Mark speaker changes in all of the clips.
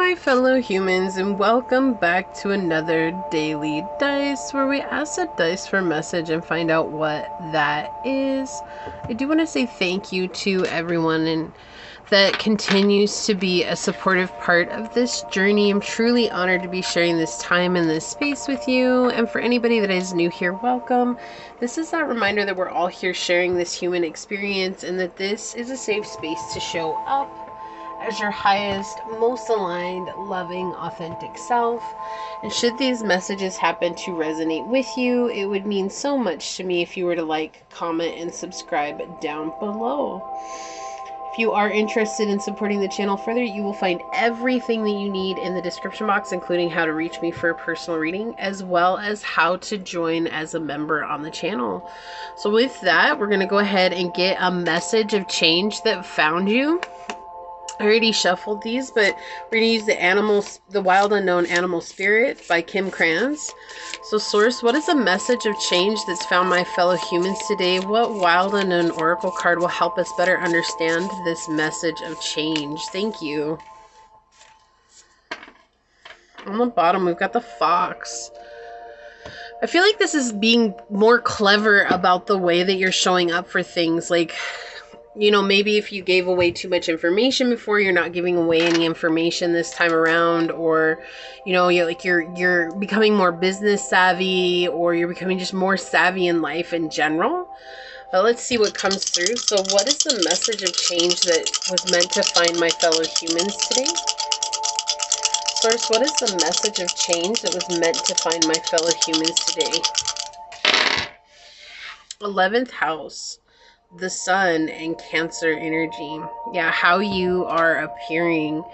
Speaker 1: my fellow humans, and welcome back to another daily dice where we ask the dice for a message and find out what that is. I do want to say thank you to everyone and that continues to be a supportive part of this journey. I'm truly honored to be sharing this time and this space with you. And for anybody that is new here, welcome. This is that reminder that we're all here sharing this human experience and that this is a safe space to show up as your highest, most aligned, loving, authentic self. And should these messages happen to resonate with you, it would mean so much to me if you were to like, comment, and subscribe down below. If you are interested in supporting the channel further, you will find everything that you need in the description box, including how to reach me for a personal reading, as well as how to join as a member on the channel. So with that, we're going to go ahead and get a message of change that found you. I already shuffled these, but we're going to use the Wild Unknown Animal Spirit by Kim Krans. So Source, what is a message of change that's found my fellow humans today? What Wild Unknown Oracle card will help us better understand this message of change? Thank you. On the bottom, we've got the Fox. I feel like this is being more clever about the way that you're showing up for things. Like, you know, maybe if you gave away too much information before, you're not giving away any information this time around, or, you know, you're becoming more business savvy, or you're becoming just more savvy in life in general. But let's see what comes through. So what is the message of change that was meant to find my fellow humans today? Source, what is the message of change that was meant to find my fellow humans today? 11th house. The Sun and Cancer energy. Yeah, how you are appearing.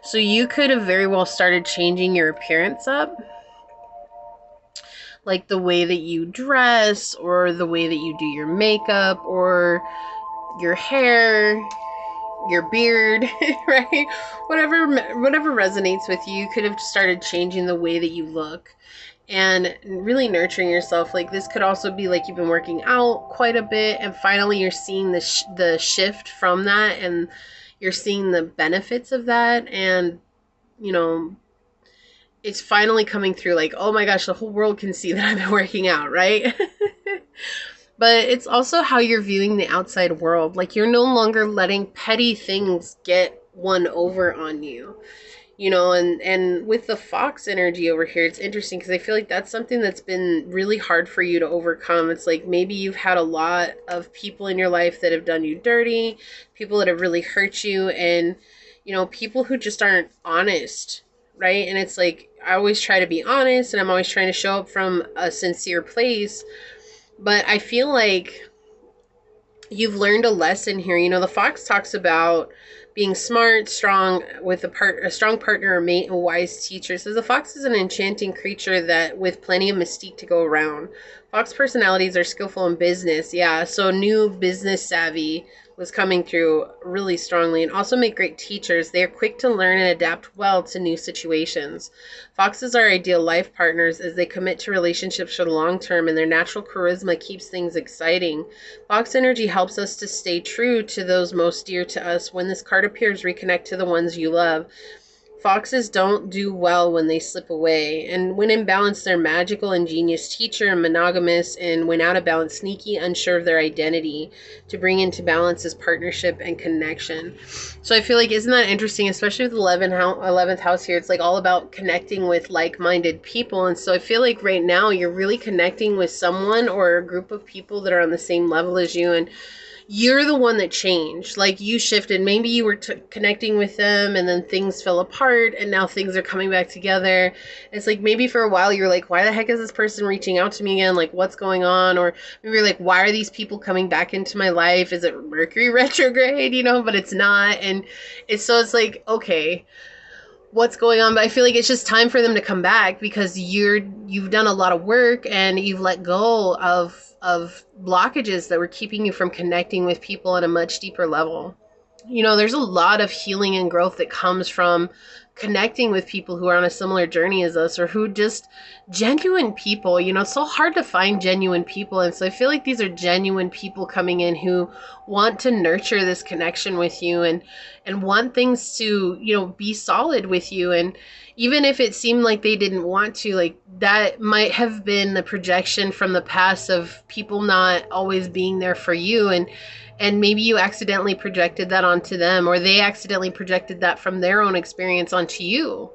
Speaker 1: So you could have very well started changing your appearance up. Like the way that you dress, or the way that you do your makeup, or your hair, your beard, right? Whatever resonates with you, you could have started changing the way that you look. And really nurturing yourself. Like this could also be like you've been working out quite a bit, and finally you're seeing the shift from that, and you're seeing the benefits of that, and you know, it's finally coming through. Like, oh my gosh, the whole world can see that I've been working out, right? But it's also how you're viewing the outside world. Like you're no longer letting petty things get one over on you. You know, and with the Fox energy over here, it's interesting because I feel like that's something that's been really hard for you to overcome. It's like maybe you've had a lot of people in your life that have done you dirty, people that have really hurt you, and, you know, people who just aren't honest, right? And it's like, I always try to be honest, and I'm always trying to show up from a sincere place, but I feel like you've learned a lesson here. You know, the Fox talks about being smart, strong, with a strong partner or mate, and wise teacher. So the Fox is an enchanting creature that with plenty of mystique to go around. Fox personalities are skillful in business. Yeah, so new business savvy was coming through really strongly, and also make great teachers. They are quick to learn and adapt well to new situations. Foxes are ideal life partners as they commit to relationships for the long term, and their natural charisma keeps things exciting. Fox energy helps us to stay true to those most dear to us. When this card appears, reconnect to the ones you love. Foxes don't do well when they slip away, and when in balance, they're magical, ingenious teacher, and monogamous, and when out of balance, sneaky, unsure of their identity. To bring into balance is partnership and connection. So I feel like, isn't that interesting, especially with the 11th house here? It's like all about connecting with like-minded people, and so I feel like right now you're really connecting with someone or a group of people that are on the same level as you, and you're the one that changed. Like you shifted. Maybe you were connecting with them and then things fell apart and now things are coming back together. It's like maybe for a while you're like, why the heck is this person reaching out to me again? Like, what's going on? Or maybe you're like, why are these people coming back into my life? Is it Mercury retrograde? You know, but it's not. And it's like, okay, what's going on? But I feel like it's just time for them to come back because you've done a lot of work and you've let go of blockages that were keeping you from connecting with people at a much deeper level. You know, there's a lot of healing and growth that comes from connecting with people who are on a similar journey as us, or who just genuine people. You know, it's so hard to find genuine people. And so I feel like these are genuine people coming in who want to nurture this connection with you, and want things to, you know, be solid with you. And even if it seemed like they didn't want to, like, that might have been the projection from the past of people not always being there for you, and maybe you accidentally projected that onto them, or they accidentally projected that from their own experience onto you,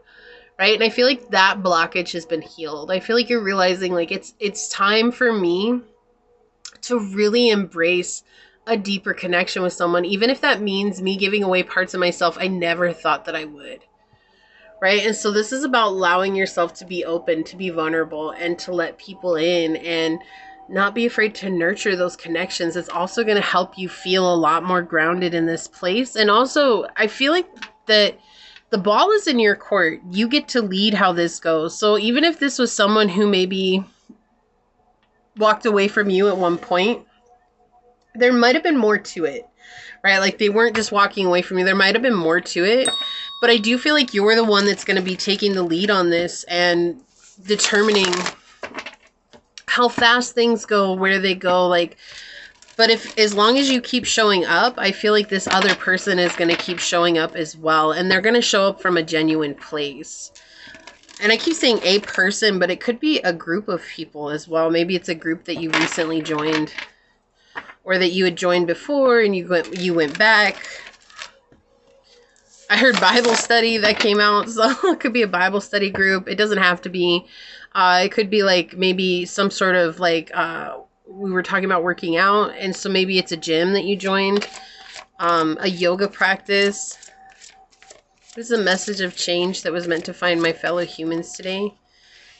Speaker 1: right? And I feel like that blockage has been healed. I feel like you're realizing, like, it's time for me to really embrace a deeper connection with someone, even if that means me giving away parts of myself I never thought that I would. Right? And so this is about allowing yourself to be open, to be vulnerable, and to let people in, and not be afraid to nurture those connections. It's also going to help you feel a lot more grounded in this place. And also, I feel like that the ball is in your court. You get to lead how this goes. So even if this was someone who maybe walked away from you at one point, there might have been more to it, right? Like, they weren't just walking away from you. There might have been more to it. But I do feel like you're the one that's going to be taking the lead on this and determining how fast things go, where they go. Like, but as long as you keep showing up, I feel like this other person is going to keep showing up as well. And they're going to show up from a genuine place. And I keep saying a person, but it could be a group of people as well. Maybe it's a group that you recently joined, or that you had joined before and you went back. I heard Bible study that came out, so it could be a Bible study group. It doesn't have to be. It could be like maybe some sort of like, we were talking about working out, and so maybe it's a gym that you joined, a yoga practice. This is a message of change that was meant to find my fellow humans today.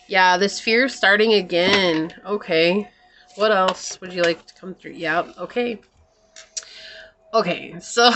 Speaker 1: Yeah, this fear of starting again. Okay. What else would you like to come through? Yeah, okay. Okay, so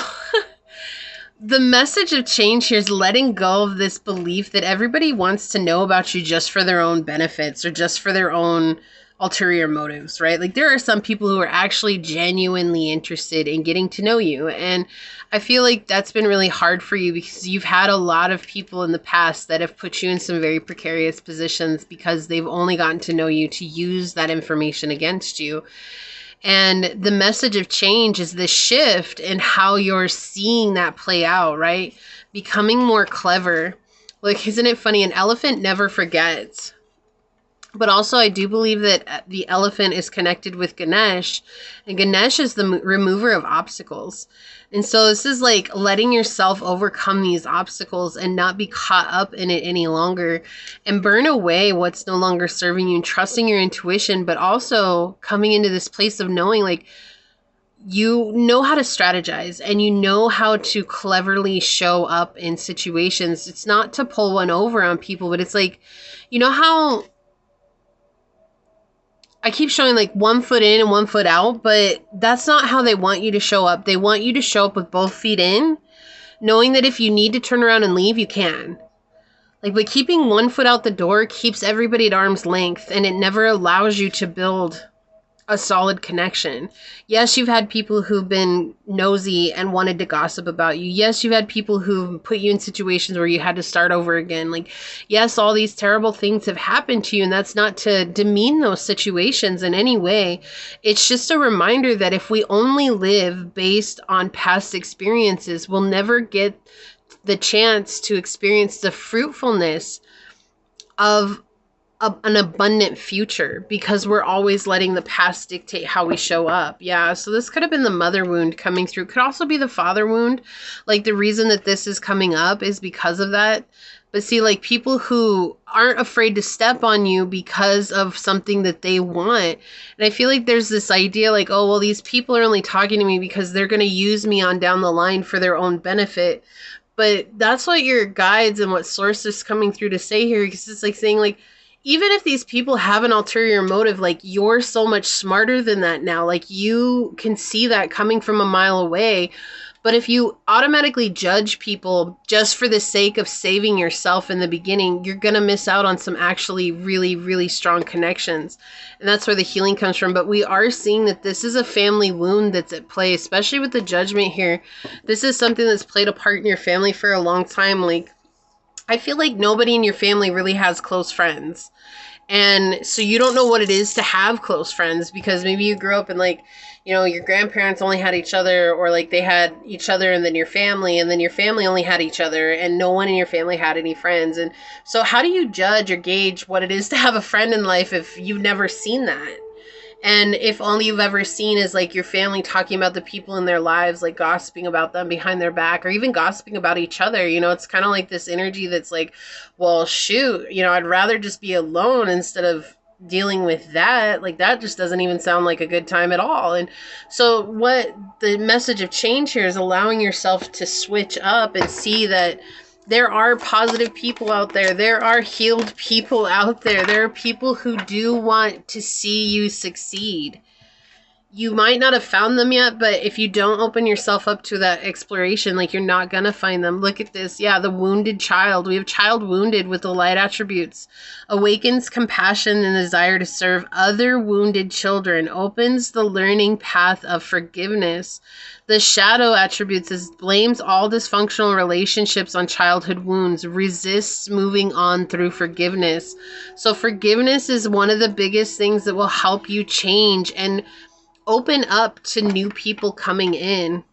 Speaker 1: the message of change here is letting go of this belief that everybody wants to know about you just for their own benefits, or just for their own ulterior motives, right? Like, there are some people who are actually genuinely interested in getting to know you. And I feel like that's been really hard for you, because you've had a lot of people in the past that have put you in some very precarious positions because they've only gotten to know you to use that information against you. And the message of change is this shift in how you're seeing that play out, right? Becoming more clever. Like, isn't it funny? An elephant never forgets. But also, I do believe that the elephant is connected with Ganesh, and Ganesh is the remover of obstacles. And so this is like letting yourself overcome these obstacles and not be caught up in it any longer, and burn away what's no longer serving you, and trusting your intuition, but also coming into this place of knowing, like, you know how to strategize, and you know how to cleverly show up in situations. It's not to pull one over on people, but it's like, you know how I keep showing like 1 foot in and 1 foot out, but that's not how they want you to show up. They want you to show up with both feet in, knowing that if you need to turn around and leave, you can. Like, but keeping 1 foot out the door keeps everybody at arm's length, and it never allows you to build a solid connection. Yes, you've had people who've been nosy and wanted to gossip about you. Yes, you've had people who put you in situations where you had to start over again. Like, yes, all these terrible things have happened to you, and that's not to demean those situations in any way. It's just a reminder that if we only live based on past experiences, we'll never get the chance to experience the fruitfulness of an abundant future, because we're always letting the past dictate how we show up. Yeah, so this could have been the mother wound coming through. Could also be the father wound. Like, the reason that this is coming up is because of that. But see, like, people who aren't afraid to step on you because of something that they want. And I feel like there's this idea like, oh, well, these people are only talking to me because they're going to use me on down the line for their own benefit. But that's what your guides and what source is coming through to say here. Because it's like saying, like, even if these people have an ulterior motive, like, you're so much smarter than that now. Like, you can see that coming from a mile away. But if you automatically judge people just for the sake of saving yourself in the beginning, you're going to miss out on some actually really, really strong connections. And that's where the healing comes from. But we are seeing that this is a family wound that's at play, especially with the judgment here. This is something that's played a part in your family for a long time. Like, I feel like nobody in your family really has close friends. And so you don't know what it is to have close friends, because maybe you grew up and like, you know, your grandparents only had each other, or like they had each other and then your family, and then your family only had each other, and no one in your family had any friends. And so how do you judge or gauge what it is to have a friend in life if you've never seen that? And if all you've ever seen is like your family talking about the people in their lives, like gossiping about them behind their back, or even gossiping about each other, you know, it's kind of like this energy that's like, well, shoot, you know, I'd rather just be alone instead of dealing with that. Like, that just doesn't even sound like a good time at all. And so what the message of change here is allowing yourself to switch up and see that there are positive people out there. There are healed people out there. There are people who do want to see you succeed. You might not have found them yet, but if you don't open yourself up to that exploration, like, you're not going to find them. Look at this. Yeah, the wounded child. We have child wounded with the light attributes. Awakens compassion and desire to serve other wounded children. Opens the learning path of forgiveness. The shadow attributes is blames all dysfunctional relationships on childhood wounds. Resists moving on through forgiveness. So forgiveness is one of the biggest things that will help you change and open up to new people coming in.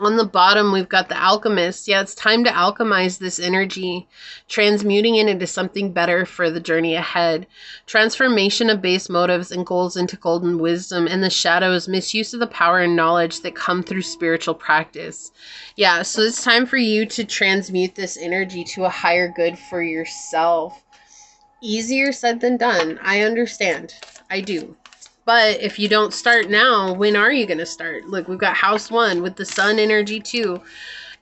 Speaker 1: On the bottom, we've got the alchemist. Yeah, it's time to alchemize this energy, transmuting it into something better for the journey ahead. Transformation of base motives and goals into golden wisdom. And the shadows, misuse of the power and knowledge that come through spiritual practice. Yeah, so it's time for you to transmute this energy to a higher good for yourself. Easier said than done. I understand. I do. But if you don't start now, when are you going to start? Look, we've got house 1 with the sun energy 2.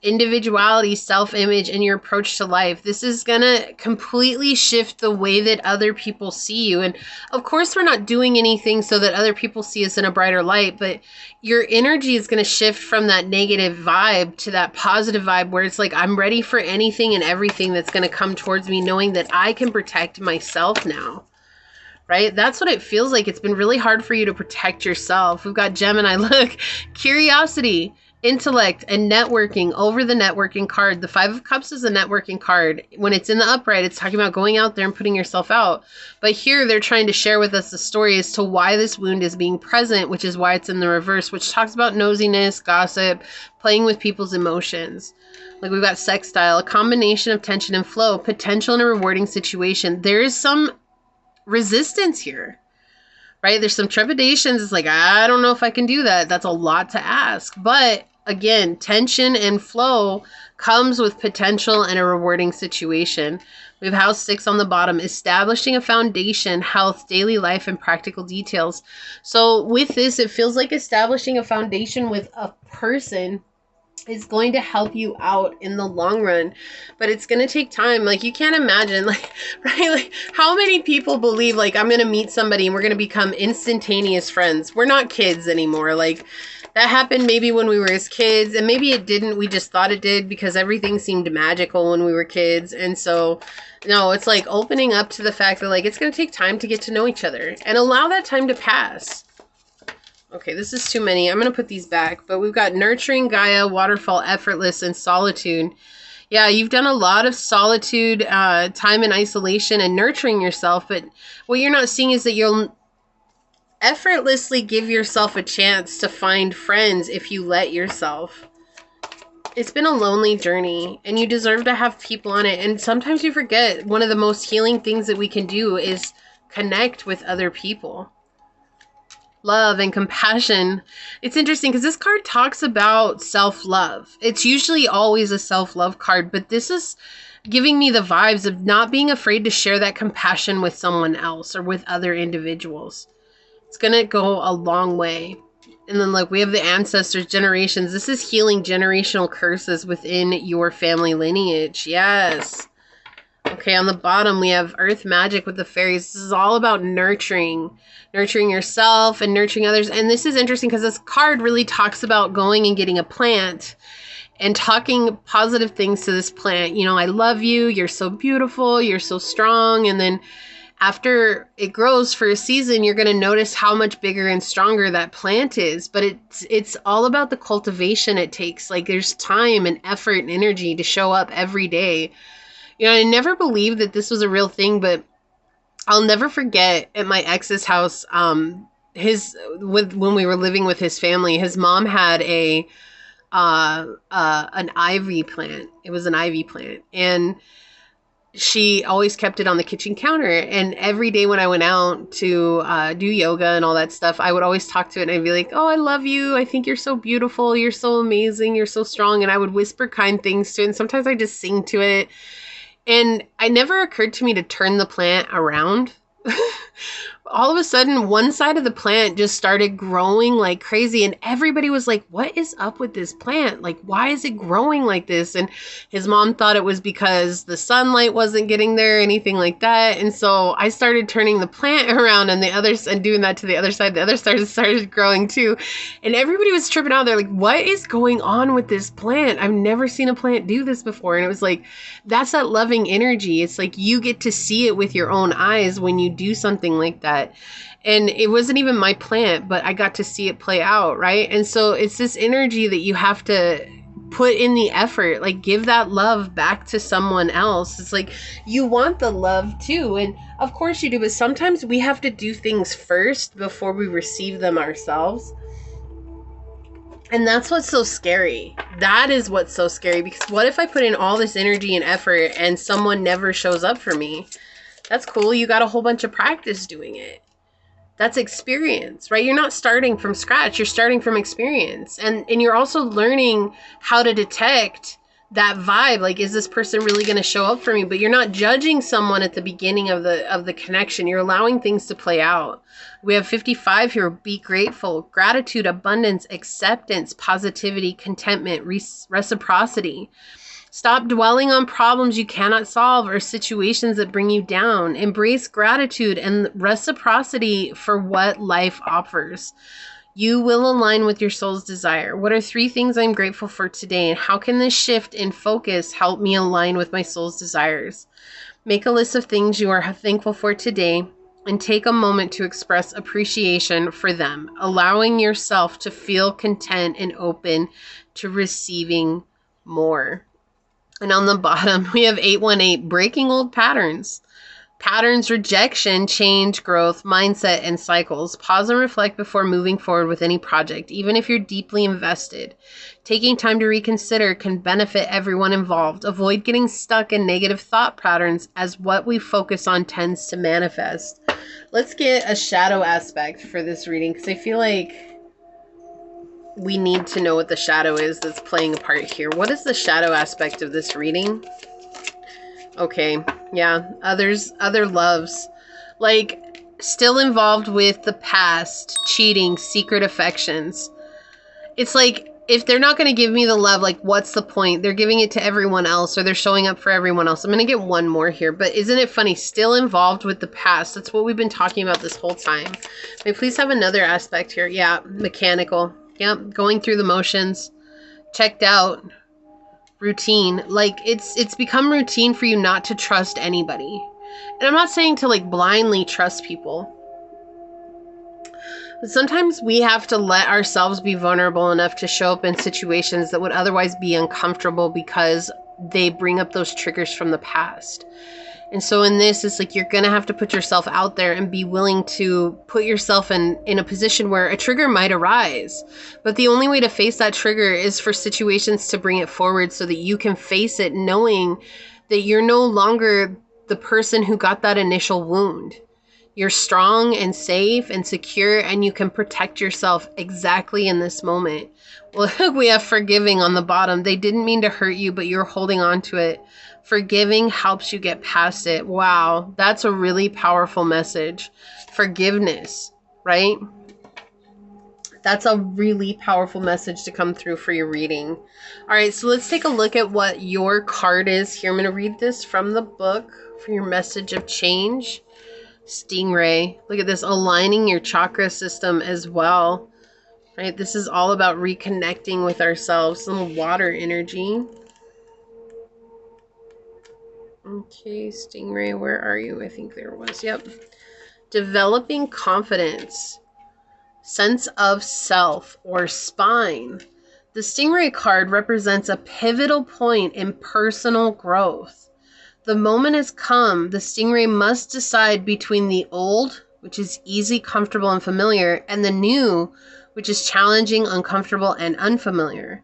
Speaker 1: Individuality, self-image, and your approach to life. This is going to completely shift the way that other people see you. And of course, we're not doing anything so that other people see us in a brighter light, but your energy is going to shift from that negative vibe to that positive vibe where it's like, I'm ready for anything and everything that's going to come towards me, knowing that I can protect myself now. Right? That's what it feels like. It's been really hard for you to protect yourself. We've got Gemini. Look, curiosity, intellect, and networking over the networking card. The 5 of Cups is a networking card. When it's in the upright, it's talking about going out there and putting yourself out. But here they're trying to share with us the story as to why this wound is being present, which is why it's in the reverse, which talks about nosiness, gossip, playing with people's emotions. Like, we've got sextile, a combination of tension and flow, potential in a rewarding situation. There is some resistance here, right? There's some trepidations. It's like, I don't know if I can do that. That's a lot to ask. But again, tension and flow comes with potential and a rewarding situation. We have house 6 on the bottom, establishing a foundation, health, daily life, and practical details. So with this, it feels like establishing a foundation with a person is going to help you out in the long run, but it's going to take time. Like, you can't imagine, like, right? Like, how many people believe, like, I'm going to meet somebody and we're going to become instantaneous friends? We're not kids anymore. Like, that happened maybe when we were as kids, and maybe it didn't. We just thought it did because everything seemed magical when we were kids. And so, no, it's like opening up to the fact that, like, it's going to take time to get to know each other and allow that time to pass. Okay, this is too many. I'm going to put these back. But we've got nurturing, Gaia, waterfall, effortless, and solitude. Yeah, you've done a lot of solitude, time in isolation and nurturing yourself. But what you're not seeing is that you'll effortlessly give yourself a chance to find friends if you let yourself. It's been a lonely journey, and you deserve to have people on it. And sometimes you forget one of the most healing things that we can do is connect with other people. Love and compassion. It's interesting because this card talks about self-love. It's usually always a self-love card, but this is giving me the vibes of not being afraid to share that compassion with someone else or with other individuals. It's going to go a long way. And then, like, we have the ancestors, generations. This is healing generational curses within your family lineage. Yes. Okay, on the bottom, we have earth magic with the fairies. This is all about nurturing yourself and nurturing others. And this is interesting because this card really talks about going and getting a plant and talking positive things to this plant. You know, I love you. You're so beautiful. You're so strong. And then after it grows for a season, you're going to notice how much bigger and stronger that plant is. But it's all about the cultivation it takes. Like, there's time and effort and energy to show up every day. You know, I never believed that this was a real thing, but I'll never forget at my ex's house, when we were living with his family, his mom had an ivy plant. It was an ivy plant, and she always kept it on the kitchen counter. And every day when I went out to do yoga and all that stuff, I would always talk to it and I'd be like, oh, I love you. I think you're so beautiful. You're so amazing. You're so strong. And I would whisper kind things to it. And sometimes I just sing to it. And it never occurred to me to turn the plant around. All of a sudden, one side of the plant just started growing like crazy. And everybody was like, what is up with this plant? Like, why is it growing like this? And his mom thought it was because the sunlight wasn't getting there, anything like that. And so I started turning the plant around and doing that to the other side. The other side started growing too. And everybody was tripping out. They're like, what is going on with this plant? I've never seen a plant do this before. And it was like, that's that loving energy. It's like you get to see it with your own eyes when you do something like that. And it wasn't even my plant, but I got to see it play out, right? And so it's this energy that you have to put in the effort, like give that love back to someone else. It's like you want the love too, and of course you do, but sometimes we have to do things first before we receive them ourselves. And that's what's so scary. That is what's so scary, because what if I put in all this energy and effort and someone never shows up for me? That's cool. You got a whole bunch of practice doing it. That's experience, right? You're not starting from scratch. You're starting from experience. And you're also learning how to detect that vibe. Like, is this person really going to show up for me? But you're not judging someone at the beginning of the connection. You're allowing things to play out. We have 55 here. Be grateful, gratitude, abundance, acceptance, positivity, contentment, reciprocity. Stop dwelling on problems you cannot solve or situations that bring you down. Embrace gratitude and reciprocity for what life offers. You will align with your soul's desire. What are 3 things I'm grateful for today? And how can this shift in focus help me align with my soul's desires? Make a list of things you are thankful for today and take a moment to express appreciation for them, allowing yourself to feel content and open to receiving more. And on the bottom, we have 818, breaking old patterns. Patterns, rejection, change, growth, mindset, and cycles. Pause and reflect before moving forward with any project, even if you're deeply invested. Taking time to reconsider can benefit everyone involved. Avoid getting stuck in negative thought patterns, as what we focus on tends to manifest. Let's get a shadow aspect for this reading, because I feel like we need to know what the shadow is that's playing a part here. What is the shadow aspect of this reading? Okay, yeah, other loves. Like, still involved with the past, cheating, secret affections. It's like, if they're not going to give me the love, like, what's the point? They're giving it to everyone else, or they're showing up for everyone else. I'm going to get one more here, but isn't it funny? Still involved with the past. That's what we've been talking about this whole time. May I please have another aspect here? Yeah, mechanical. Yep, going through the motions, checked out, routine. Like, it's become routine for you not to trust anybody. And I'm not saying to, like, blindly trust people. But sometimes we have to let ourselves be vulnerable enough to show up in situations that would otherwise be uncomfortable because they bring up those triggers from the past. And so in this, it's like you're going to have to put yourself out there and be willing to put yourself in a position where a trigger might arise. But the only way to face that trigger is for situations to bring it forward so that you can face it knowing that you're no longer the person who got that initial wound. You're strong and safe and secure, and you can protect yourself exactly in this moment. Well, we have forgiving on the bottom. They didn't mean to hurt you, but you're holding on to it. Forgiving helps you get past it. Wow, that's a really powerful message. Forgiveness, right? That's a really powerful message to come through for your reading. All right, so let's take a look at what your card is here. I'm going to read this from the book for your message of change. Stingray. Look at this, aligning your chakra system as well. Right? This is all about reconnecting with ourselves. Some water energy. Okay, Stingray, where are you? I think there was. Yep. Developing confidence, sense of self, or spine. The Stingray card represents a pivotal point in personal growth. The moment has come. The stingray must decide between the old, which is easy, comfortable, and familiar, and the new, which is challenging, uncomfortable, and unfamiliar.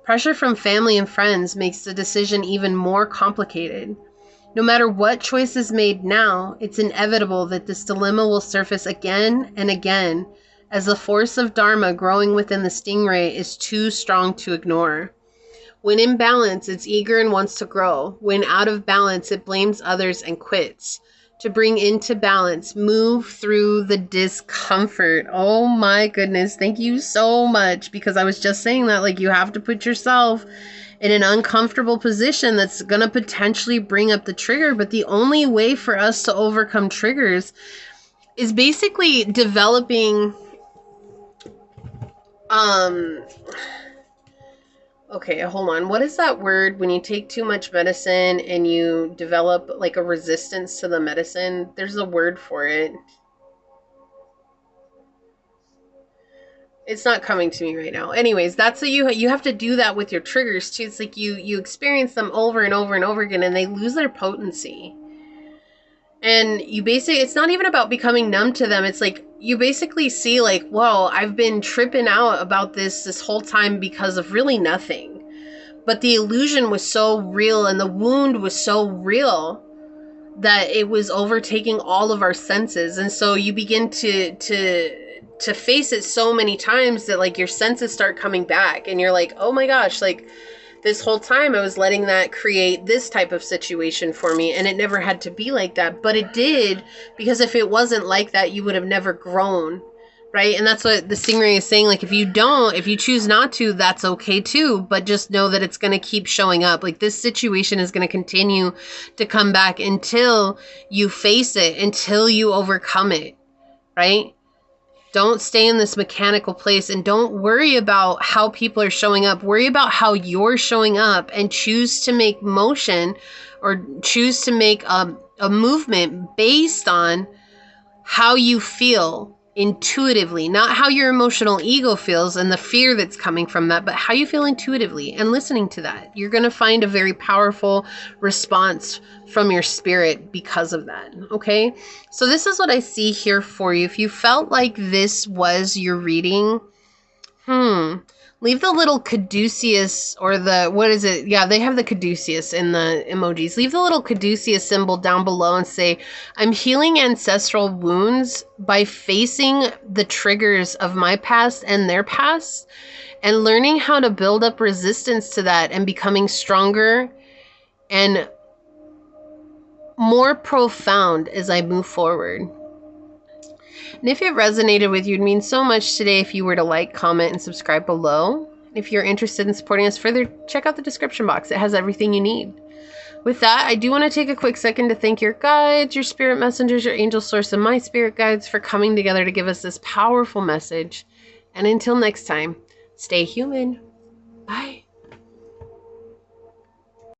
Speaker 1: Pressure from family and friends makes the decision even more complicated. No matter what choice is made now, it's inevitable that this dilemma will surface again and again, as the force of Dharma growing within the stingray is too strong to ignore. When in balance, it's eager and wants to grow. When out of balance, it blames others and quits. To bring into balance, move through the discomfort. Oh my goodness, thank you so much, because I was just saying that, like, you have to put yourself in an uncomfortable position that's going to potentially bring up the trigger. But the only way for us to overcome triggers is basically developing, okay, hold on. What is that word when you take too much medicine and you develop like a resistance to the medicine? There's a word for it. It's not coming to me right now. Anyways, that's what you have to do that with your triggers too. It's like you experience them over and over and over again, and they lose their potency. And you basically, it's not even about becoming numb to them. It's like you basically see like, whoa, I've been tripping out about this whole time because of really nothing. But the illusion was so real and the wound was so real that it was overtaking all of our senses. And so you begin to face it so many times that like your senses start coming back and you're like, oh my gosh, like this whole time I was letting that create this type of situation for me, and it never had to be like that. But it did, because if it wasn't like that, you would have never grown. Right? And that's what the stingray is saying. Like, if you choose not to, that's okay too. But just know that it's going to keep showing up. Like, this situation is going to continue to come back until you face it, until you overcome it. Right? Don't stay in this mechanical place, and don't worry about how people are showing up. Worry about how you're showing up, and choose to make motion or choose to make a movement based on how you feel intuitively, not how your emotional ego feels and the fear that's coming from that, but how you feel intuitively, and listening to that. You're going to find a very powerful response from your spirit because of that. Okay. So this is what I see here for you. If you felt like this was your reading, leave the little caduceus, or the, what is it? Yeah, they have the caduceus in the emojis. Leave the little caduceus symbol down below and say, I'm healing ancestral wounds by facing the triggers of my past and their past, and learning how to build up resistance to that, and becoming stronger and more profound as I move forward. And if it resonated with you, it'd mean so much today if you were to like, comment, and subscribe below. If you're interested in supporting us further, check out the description box. It has everything you need. With that, I do want to take a quick second to thank your guides, your spirit messengers, your angel source, and my spirit guides for coming together to give us this powerful message. And until next time, stay human. Bye.